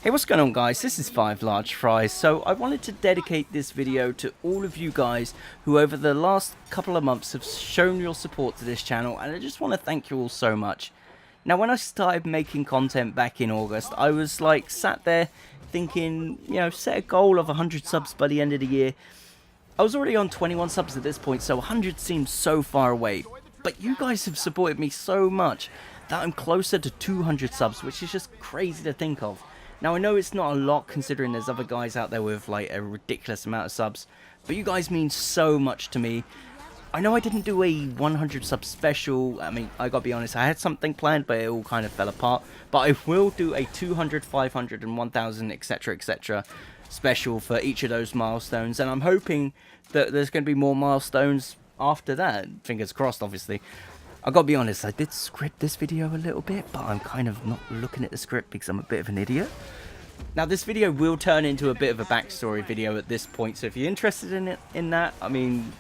Hey, what's going on, guys? This is 5Large Fries. So I wanted to dedicate this video to all of you guys who over the last couple of months have shown your support to this channel, and I just want to thank you all so much. Now, when I started making content back in August, I was like sat there thinking, you know, set a goal of 100 subs by the end of the year. I was already on 21 subs at this point, so 100 seems so far away. But you guys have supported me so much that I'm closer to 200 subs, which is just crazy to think of. Now, I know it's not a lot considering there's other guys out there with like a ridiculous amount of subs, but you guys mean so much to me. I know I didn't do a 100 sub special. I mean, I gotta be honest, I had something planned, but it all kind of fell apart. But I will do a 200, 500, and 1000, etc., etc. special for each of those milestones, and I'm hoping that there's going to be more milestones after that. Fingers crossed, obviously. I gotta be honest, I did script this video a little bit, but I'm kind of not looking at the script because I'm a bit of an idiot. Now, this video will turn into a bit of a backstory video at this point, so if you're interested in that, I mean,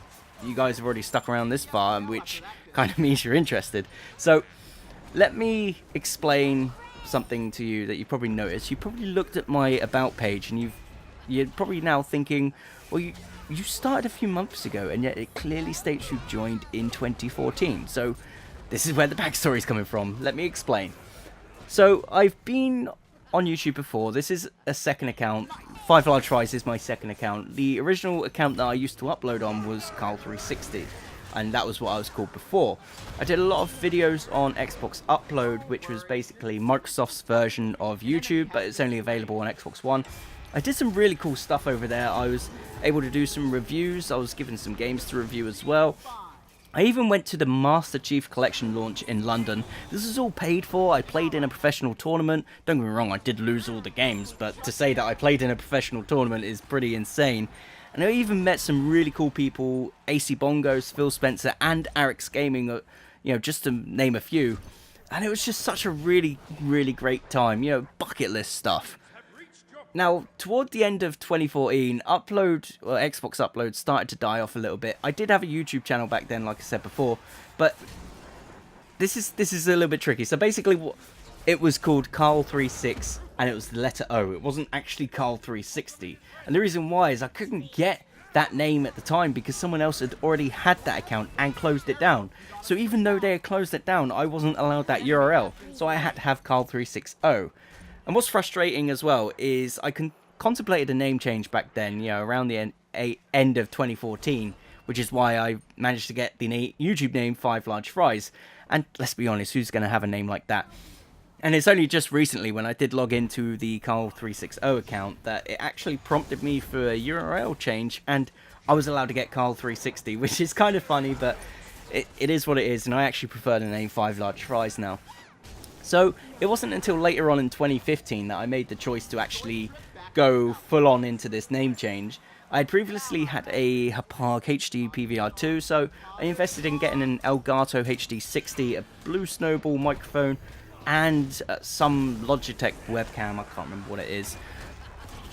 you guys have already stuck around this far, which kind of means you're interested. So, let me explain something to you that you probably noticed. You probably looked at my about page, and you're probably now thinking, well, you started a few months ago, and yet it clearly states you joined in 2014. So this is where the backstory is coming from. Let me explain. So I've been on YouTube before. This is a second account. 5Large Fries is my second account. The original account that I used to upload on was Carl360, and that was what I was called before. I did a lot of videos on Xbox Upload, which was basically Microsoft's version of YouTube, but it's only available on Xbox One. I did some really cool stuff over there. I was able to do some reviews. I was given some games to review as well. I even went to the Master Chief Collection launch in London. This is all paid for. I played in a professional tournament. Don't get me wrong, I did lose all the games, but to say that I played in a professional tournament is pretty insane. And I even met some really cool people, AC Bongos, Phil Spencer, and Arix Gaming, you know, just to name a few. And it was just such a really, really great time, you know, bucket list stuff. Now, toward the end of 2014, Xbox Upload started to die off a little bit. I did have a YouTube channel back then, like I said before, but this is a little bit tricky. So basically, it was called Carl36, and it was the letter O. It wasn't actually Carl360, and the reason why is I couldn't get that name at the time because someone else had already had that account and closed it down. So even though they had closed it down, I wasn't allowed that URL, so I had to have Carl360. And what's frustrating as well is I contemplated a name change back then, you know, around the end of 2014, which is why I managed to get the YouTube name 5Large Fries. And let's be honest, who's going to have a name like that? And it's only just recently when I did log into the Carl360 account that it actually prompted me for a URL change, and I was allowed to get Carl360, which is kind of funny, but it is what it is, and I actually prefer the name 5Large Fries now. So it wasn't until later on in 2015 that I made the choice to actually go full on into this name change. I had previously had a Hauppauge HD PVR2, so I invested in getting an Elgato HD60, a Blue Snowball microphone, and some Logitech webcam. I can't remember what it is.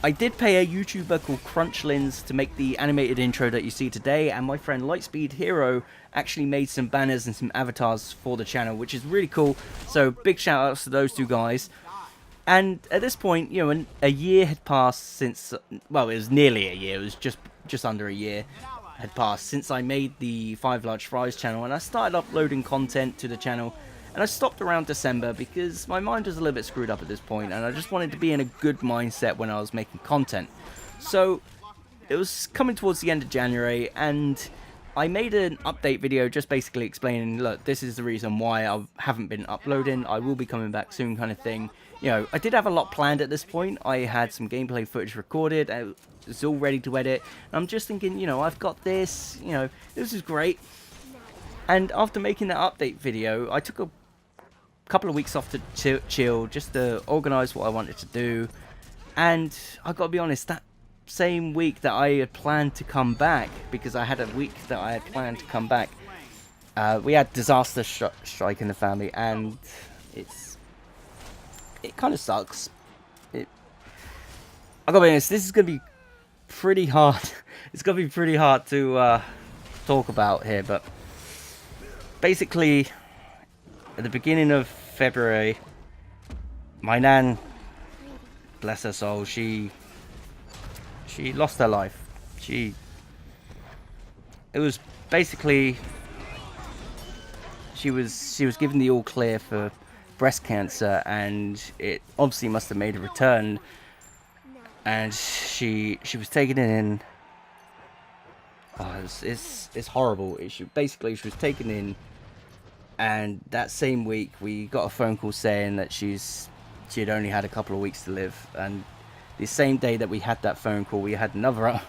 I did pay a YouTuber called Crunchlins to make the animated intro that you see today, and my friend Lightspeed Hero actually made some banners and some avatars for the channel, which is really cool. So big shout outs to those two guys. And at this point, you know, a year had passed since, well, it was nearly a year, it was just under a year had passed since I made the 5Large Fries channel, and I started uploading content to the channel. And I stopped around December because my mind was a little bit screwed up at this point, and I just wanted to be in a good mindset when I was making content. So it was coming towards the end of January, and I made an update video just basically explaining, look, this is the reason why I haven't been uploading. I will be coming back soon, kind of thing. You know, I did have a lot planned at this point. I had some gameplay footage recorded. It's all ready to edit. And I'm just thinking, you know, I've got this. You know, this is great. And after making that update video, I took a couple of weeks off to chill, just to organize what I wanted to do. And I gotta be honest, that same week that I had planned to come back, because I had a week that I had planned to come back, we had disaster strike in the family, and it kind of sucks. I gotta be honest, this is gonna be pretty hard. It's gonna be pretty hard to talk about here, but basically at the beginning of February, my nan, bless her soul, she lost her life. It was basically, she was given the all clear for breast cancer, and it obviously must have made a return, and she was taken in. Oh, it's horrible. She was taken in, and that same week we got a phone call saying that she had only had a couple of weeks to live. And the same day that we had that phone call, we had another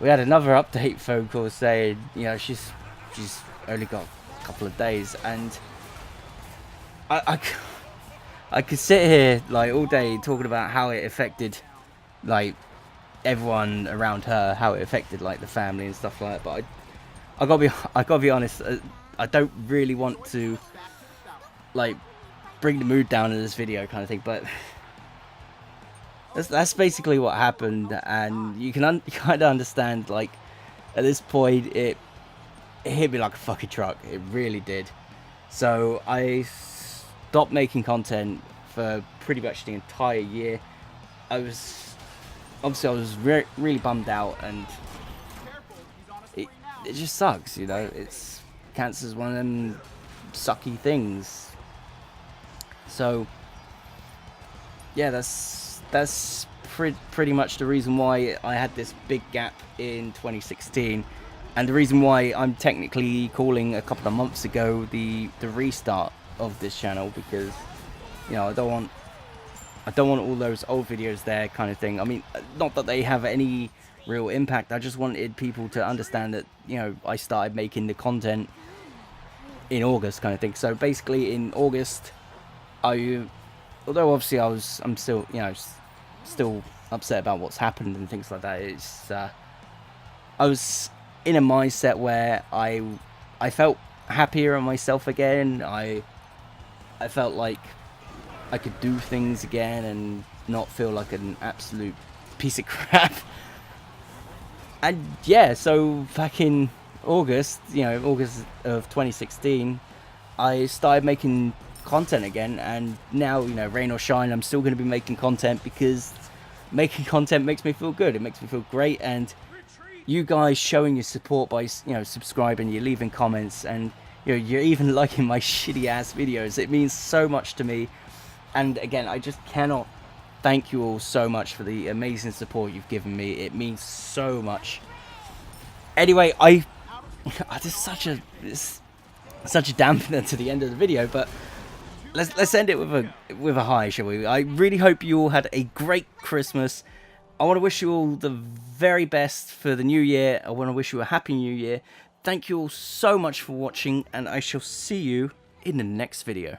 update phone call saying, you know, she's only got a couple of days. And I could sit here like all day talking about how it affected like everyone around her, how it affected like the family and stuff like that. But I gotta be honest. I don't really want to like bring the mood down in this video kind of thing, but that's basically what happened, and you can kind of understand. Like at this point, it hit me like a fucking truck. It really did. So I stopped making content for pretty much the entire year. I was really bummed out, and it just sucks, you know. Cancer's one of them sucky things. So yeah, that's pretty much the reason why I had this big gap in 2016, and the reason why I'm technically calling a couple of months ago the restart of this channel, because you know I don't want all those old videos there kind of thing. I mean, not that they have any real impact. I just wanted people to understand that, you know, I started making the content in August kind of thing. So basically in August, although obviously I'm still, you know, still upset about what's happened and things like that. I was in a mindset where I felt happier on myself again. I felt like I could do things again and not feel like an absolute piece of crap. And yeah, so back in August, you know, August of 2016, I started making content again, and now, you know, rain or shine, I'm still going to be making content, because making content makes me feel good. It makes me feel great, and you guys showing your support by, you know, subscribing, you're leaving comments, and you know, you're even liking my shitty ass videos. It means so much to me. And again, I just cannot thank you all so much for the amazing support you've given me. It means so much. Anyway, there's such a dampener to the end of the video, but let's end it with a high, shall we? I really hope you all had a great Christmas. I want to wish you all the very best for the new year. I want to wish you a happy new year. Thank you all so much for watching, and I shall see you in the next video.